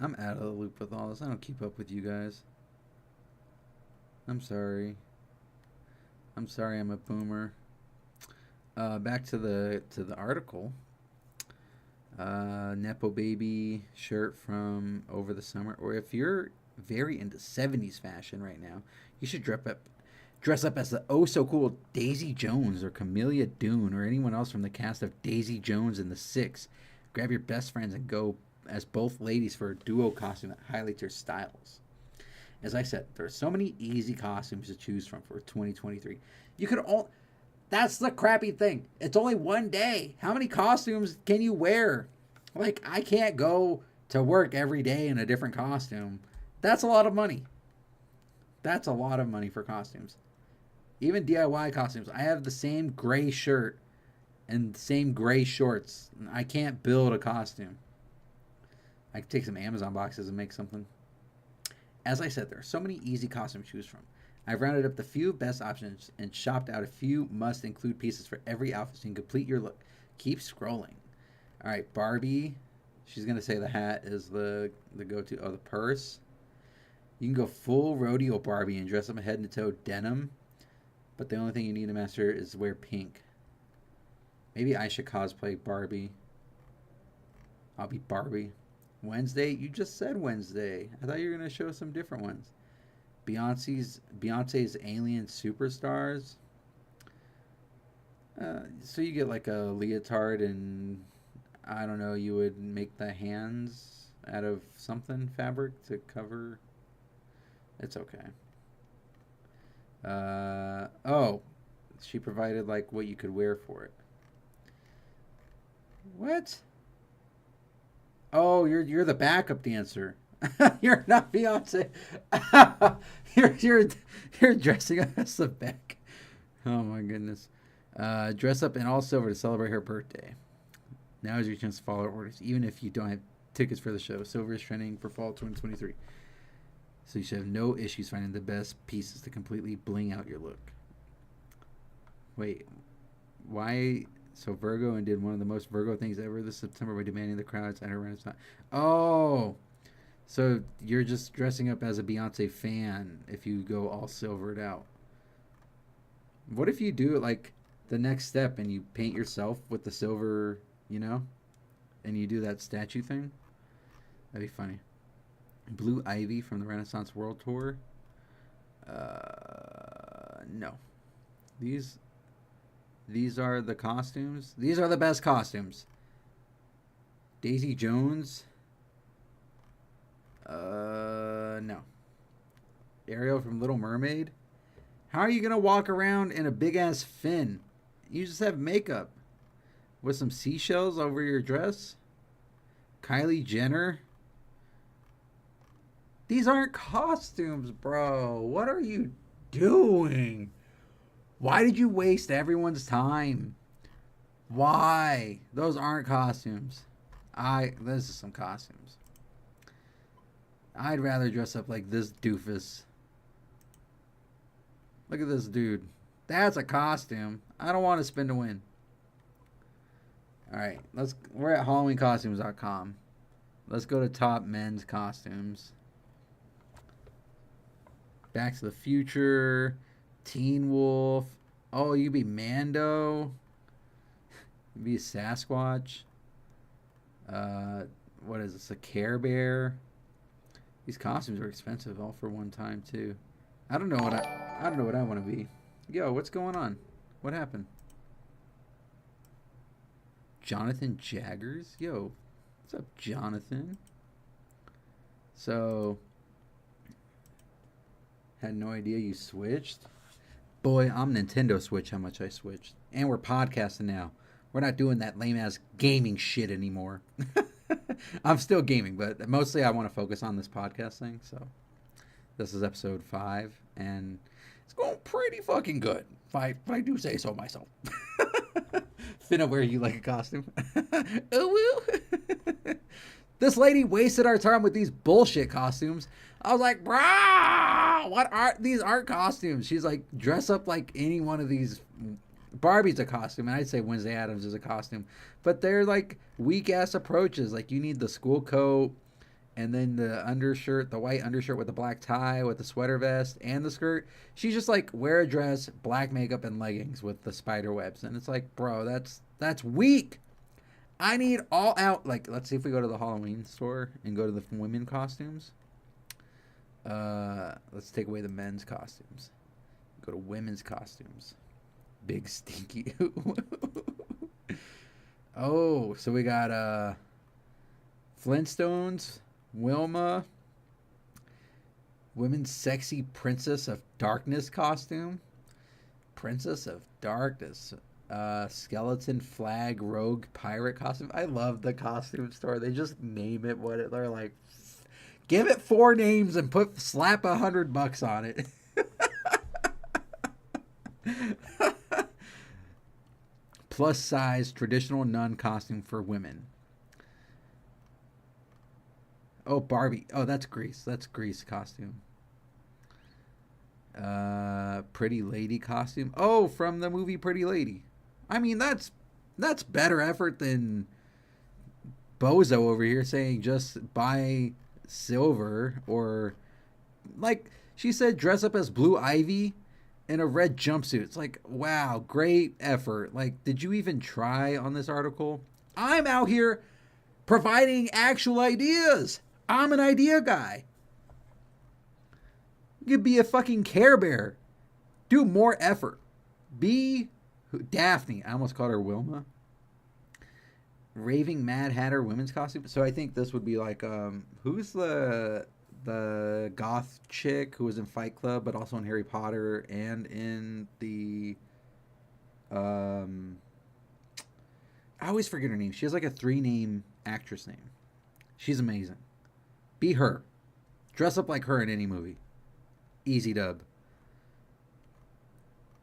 I'm out of the loop with all this. I don't keep up with you guys. I'm sorry. I'm sorry I'm a boomer. Back to the article. Nepo Baby shirt from over the summer. Or if you're very into 70s fashion right now, you should dress up as the oh so cool Daisy Jones or Camellia Dune or anyone else from the cast of Daisy Jones and the Six. Grab your best friends and go as both ladies for a duo costume that highlights your styles. As I said, there are so many easy costumes to choose from for 2023. You could all... That's the crappy thing. It's only one day. How many costumes can you wear? Like, I can't go to work every day in a different costume. That's a lot of money. That's a lot of money for costumes. Even DIY costumes. I have the same gray shirt and the same gray shorts. I can't build a costume. I can take some Amazon boxes and make something. As I said, there are so many easy costumes to choose from. I've rounded up the few best options and shopped out a few must-include pieces for every outfit so you can complete your look. Keep scrolling. All right, Barbie. She's going to say the hat is the go-to. Oh, the purse. You can go full rodeo Barbie and dress up head to toe denim. But the only thing you need to master is wear pink. Maybe I should cosplay Barbie. I'll be Barbie. Wednesday? You just said Wednesday. I thought you were going to show some different ones. Beyonce's Alien Superstars. So you get like a leotard and I don't know, you would make the hands out of something, fabric to cover. It's okay. Oh, she provided like what you could wear for it. What? Oh, you're the backup dancer. You're not Beyonce. you're dressing up as the back. Oh my goodness. Dress up in all silver to celebrate her birthday. Now is your chance to follow our orders, even if you don't have tickets for the show. Silver is trending for fall 2023. So you should have no issues finding the best pieces to completely bling out your look. Wait, why? So Virgo and did one of the most Virgo things ever this September by demanding the crowds at her Renaissance. Oh, so you're just dressing up as a Beyonce fan if you go all silvered out. What if you do it like the next step and you paint yourself with the silver, you know, and you do that statue thing? That'd be funny. Blue Ivy from the Renaissance World Tour. No. These are the costumes. These are the best costumes. Daisy Jones. No. Ariel from Little Mermaid. How are you going to walk around in a big-ass fin? You just have makeup. With some seashells over your dress? Kylie Jenner. These aren't costumes, bro. What are you doing? Why did you waste everyone's time? Why? Those aren't costumes. This is some costumes. I'd rather dress up like this doofus. Look at this dude. That's a costume. I don't want to spin to win. Alright, we're at HalloweenCostumes.com. Let's go to top men's costumes. Back to the Future. Teen Wolf. Oh, you be Mando. You be Sasquatch. What is this? A Care Bear. These costumes are expensive all for one time too. I don't know what I want to be. Yo, what's going on? What happened? Jonathan Jaggers? Yo, what's up, Jonathan? So, had no idea you switched. Boy, I'm Nintendo Switch how much I switched. And we're podcasting now. We're not doing that lame-ass gaming shit anymore. I'm still gaming, but mostly I want to focus on this podcast thing. So, this is episode 5, and it's going pretty fucking good, if I do say so myself. Finna wear you like a costume. Oh, well. This lady wasted our time with these bullshit costumes. I was like, brah, what are these art costumes? She's like, dress up like any one of these. Barbie's a costume, and I'd say Wednesday Addams is a costume. But they're like weak-ass approaches. Like, you need the school coat, and then the undershirt, the white undershirt with the black tie, with the sweater vest, and the skirt. She's just like, wear a dress, black makeup, and leggings with the spider webs. And it's like, bro, that's weak. I need all out. Like, let's see if we go to the Halloween store and go to the women costumes. Let's take away the men's costumes. Go to women's costumes. Big stinky. Oh, so we got Flintstones, Wilma, women's sexy Princess of Darkness costume. Princess of Darkness. Skeleton flag rogue pirate costume. I love the costume store. They just name it what they're like. Give it 4 names and slap $100 on it. Plus size traditional nun costume for women. Oh, Barbie. Oh, that's Grease. That's Grease costume. Pretty Lady costume. Oh, from the movie Pretty Lady. I mean, that's better effort than Bozo over here saying just buy silver, or like she said, dress up as Blue Ivy in a red jumpsuit. It's like, wow, great effort. Like, did you even try on this article? I'm out here providing actual ideas. I'm an idea guy. You could be a fucking Care Bear. Do more effort. Be Daphne. I almost called her Wilma. Raving Mad Hatter women's costume. So I think this would be like, who's the goth chick who was in Fight Club, but also in Harry Potter and in the, I always forget her name. She has like a 3-name actress name. She's amazing. Be her. Dress up like her in any movie. Easy dub.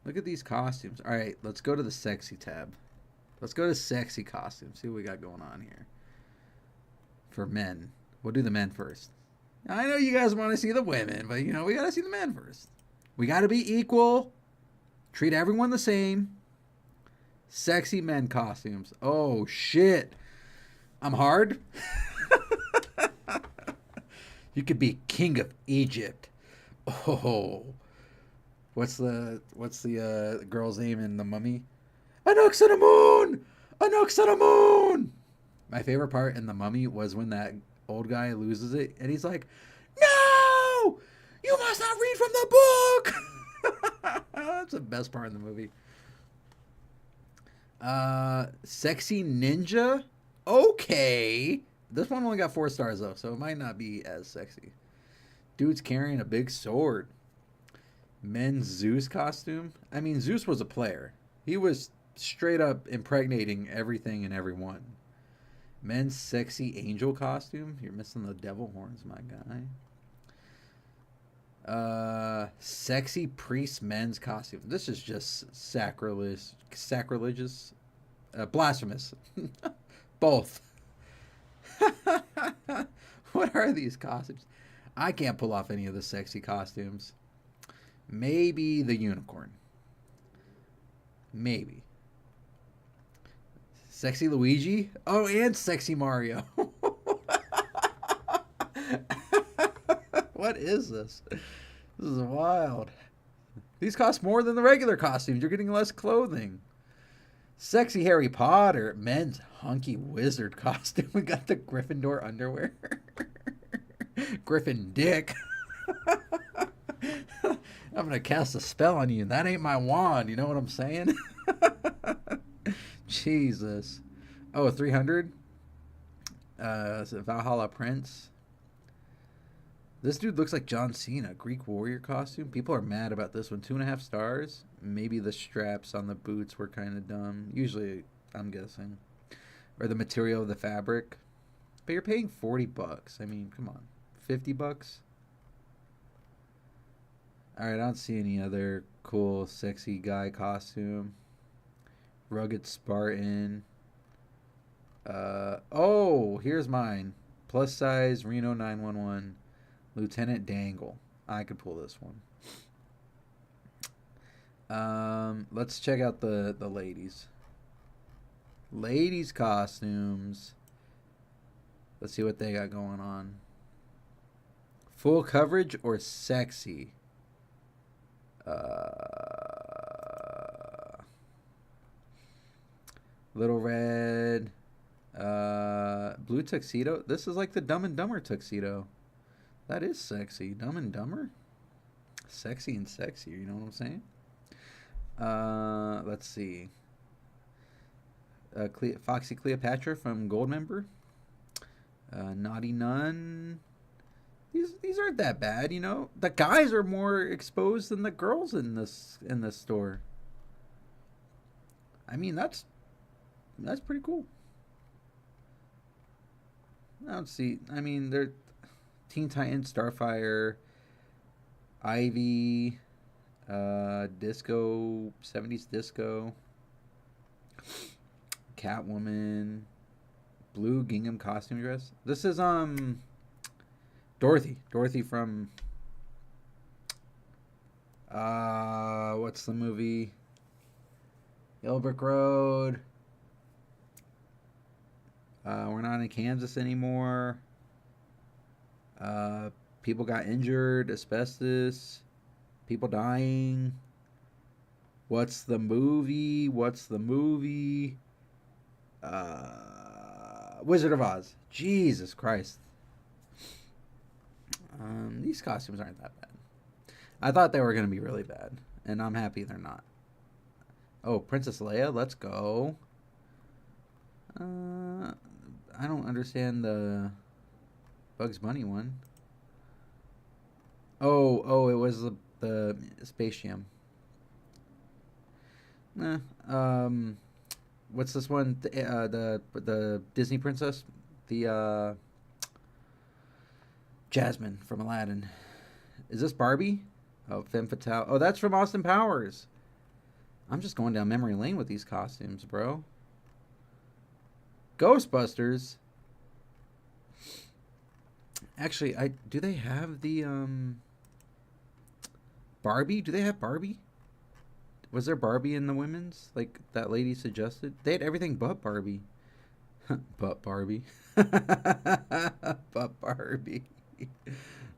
Look at these costumes. All right, let's go to the sexy tab. Let's go to sexy costumes. See what we got going on here. For men. We'll do the men first. I know you guys want to see the women, but, you know, we got to see the men first. We got to be equal. Treat everyone the same. Sexy men costumes. Oh, shit. I'm hard. You could be king of Egypt. Oh. What's the girl's name in The Mummy? Anux on the moon! Anux on the moon! My favorite part in The Mummy was when that old guy loses it, and he's like, no! You must not read from the book! That's the best part in the movie. Sexy ninja? Okay. This one only got 4 stars, though, so it might not be as sexy. Dude's carrying a big sword. Men's Zeus costume? I mean, Zeus was a player. He was straight up impregnating everything and everyone. Men's sexy angel costume? You're missing the devil horns, my guy. Sexy priest men's costume. This is just sacrilegious, blasphemous. Both. What are these costumes? I can't pull off any of the sexy costumes. Maybe the unicorn. Maybe. Sexy Luigi? Oh, and sexy Mario. What is this? This is wild. These cost more than the regular costumes. You're getting less clothing. Sexy Harry Potter. Men's hunky wizard costume. We got the Gryffindor underwear. Griffin dick. I'm gonna cast a spell on you. That ain't my wand. You know what I'm saying? Jesus. Oh, 300. Is it Valhalla Prince? This dude looks like John Cena. Greek warrior costume. People are mad about this one. 2.5 stars. Maybe the straps on the boots were kind of dumb. Usually, I'm guessing, or the material of the fabric. But you're paying $40. I mean, come on, $50. All right, I don't see any other cool, sexy guy costume. Rugged Spartan. Oh, here's mine. Plus size Reno 911. Lieutenant Dangle. I could pull this one. Let's check out the ladies. Ladies costumes. Let's see what they got going on. Full coverage or sexy? Little Red. Blue tuxedo. This is like the Dumb and Dumber tuxedo. That is sexy. Dumb and Dumber? Sexy and sexy, you know what I'm saying? Let's see. Foxy Cleopatra from Goldmember. Naughty Nun. These aren't that bad, you know. The guys are more exposed than the girls in this store. I mean, that's pretty cool. I don't see. I mean, they're Teen Titans, Starfire, Ivy, Disco, 70s Disco, Catwoman, blue gingham costume dress. This is Dorothy from what's the movie? Yellow Brick Road. We're not in Kansas anymore. People got injured, asbestos, people dying. What's the movie? Wizard of Oz. Jesus Christ. These costumes aren't that bad. I thought they were going to be really bad, and I'm happy they're not. Oh, Princess Leia, let's go. I don't understand the Bugs Bunny one. Oh, it was the Space Jam. What's this one? The Disney princess, the Jasmine from Aladdin. Is this Barbie? Oh, Femme Fatale. Oh, that's from Austin Powers. I'm just going down memory lane with these costumes, bro. Ghostbusters. Actually, do they have the Barbie? Do they have Barbie? Was there Barbie in the women's? Like that lady suggested? They had everything but Barbie. But Barbie. But Barbie.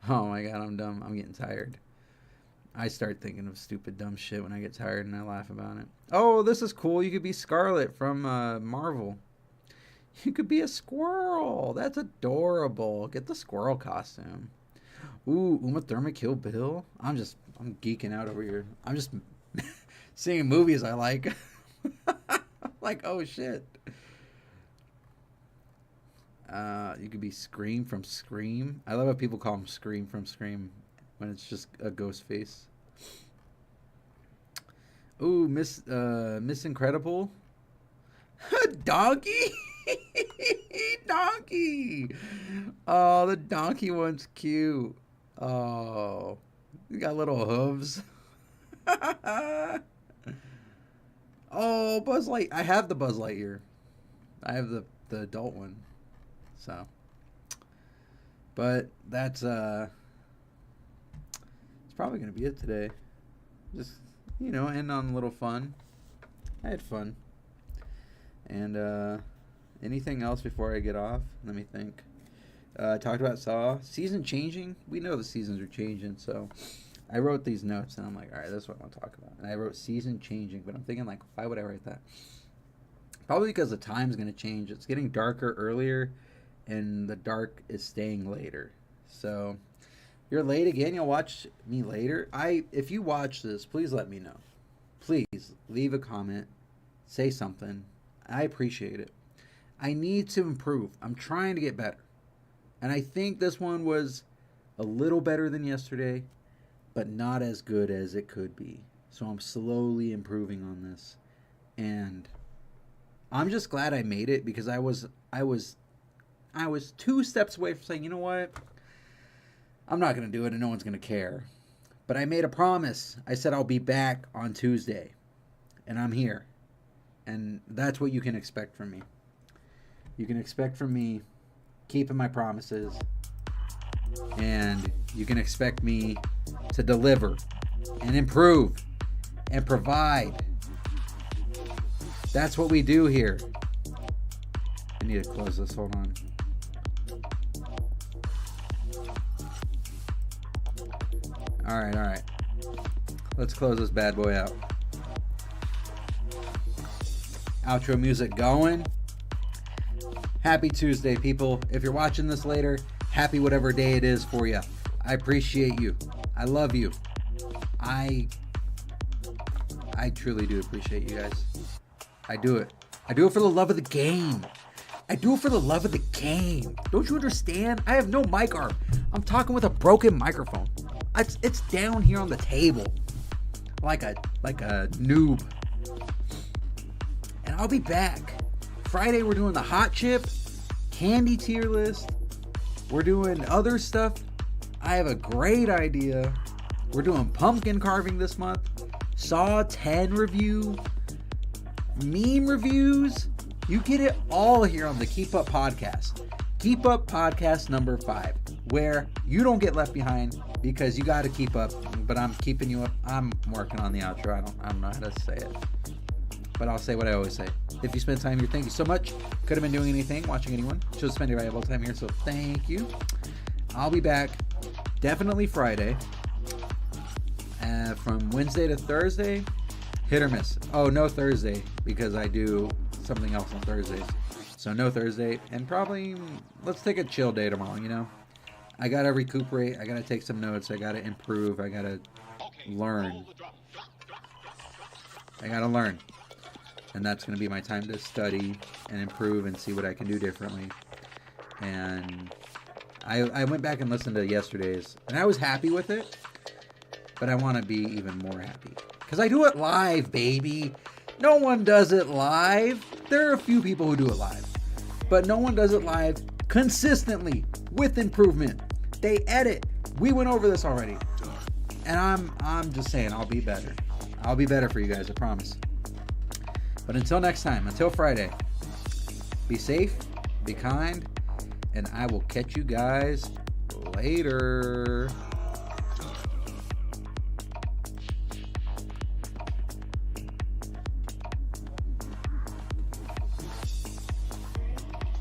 Oh my god, I'm dumb. I'm getting tired. I start thinking of stupid dumb shit when I get tired and I laugh about it. Oh, this is cool. You could be Scarlet from Marvel. You could be a squirrel. That's adorable. Get the squirrel costume. Ooh, Uma Thurman, Kill Bill. I'm geeking out over here. I'm just seeing movies I like. Like, oh shit. You could be Scream from Scream. I love how people call him Scream from Scream when it's just a ghost face. Ooh, Miss Incredible. Donkey. Donkey. Oh, the donkey one's cute. Oh, you got little hooves. Oh, Buzz Light. I have the Buzz Lightyear. I have the adult one. So, but that's it's probably gonna be it today. Just end on a little fun. I had fun. And anything else before I get off? Let me think. Talked about Saw. Season changing. We know the seasons are changing, so I wrote these notes and I'm like, all right, that's what I want to talk about. And I wrote season changing, but I'm thinking like, why would I write that? Probably because the time's gonna change. It's getting darker earlier, and the dark is staying later. So You're late again. You'll watch me later. If you watch this, please let me know. Please leave a comment. Say something. I appreciate it. I need to improve. I'm trying to get better. And I think this one was a little better than yesterday, but not as good as it could be. So I'm slowly improving on this. And I'm just glad I made it, because I was 2 steps away from saying, you know what? I'm not going to do it and no one's going to care. But I made a promise. I said I'll be back on Tuesday. And I'm here. And that's what you can expect from me. You can expect from me keeping my promises. And you can expect me to deliver and improve and provide. That's what we do here. I need to close this. Hold on. All right. Let's close this bad boy out. Outro music going. Happy Tuesday, people. If you're watching this later, happy whatever day it is for you. I appreciate you. I love you. I truly do appreciate you guys. I do it. I do it for the love of the game. I do it for the love of the game. Don't you understand? I have no mic arm. I'm talking with a broken microphone. It's down here on the table, like a noob. And I'll be back. Friday we're doing the hot chip, candy tier list. We're doing other stuff. I have a great idea. We're doing pumpkin carving this month. Saw 10 review. Meme reviews. You get it all here on the Keep Up Podcast. Keep Up Podcast number 5, where you don't get left behind because you got to keep up. But I'm keeping you up. I'm working on the outro. I don't know how to say it. But I'll say what I always say. If you spend time here, thank you so much. Could have been doing anything, watching anyone. Should spend your valuable time here, so thank you. I'll be back definitely Friday. From Wednesday to Thursday, hit or miss. Oh, no Thursday, because I do something else on Thursdays. So no Thursday, and probably let's take a chill day tomorrow, you know? I gotta recuperate, I gotta take some notes, I gotta improve, I gotta learn. And that's gonna be my time to study and improve and see what I can do differently. And I went back and listened to yesterday's, and I was happy with it, but I want to be even more happy. Because I do it live, baby. No one does it live. There are a few people who do it live, but no one does it live consistently with improvement. They edit. We went over this already. And I'm just saying, I'll be better. I'll be better for you guys, I promise. But until next time, until Friday, be safe, be kind, and I will catch you guys later.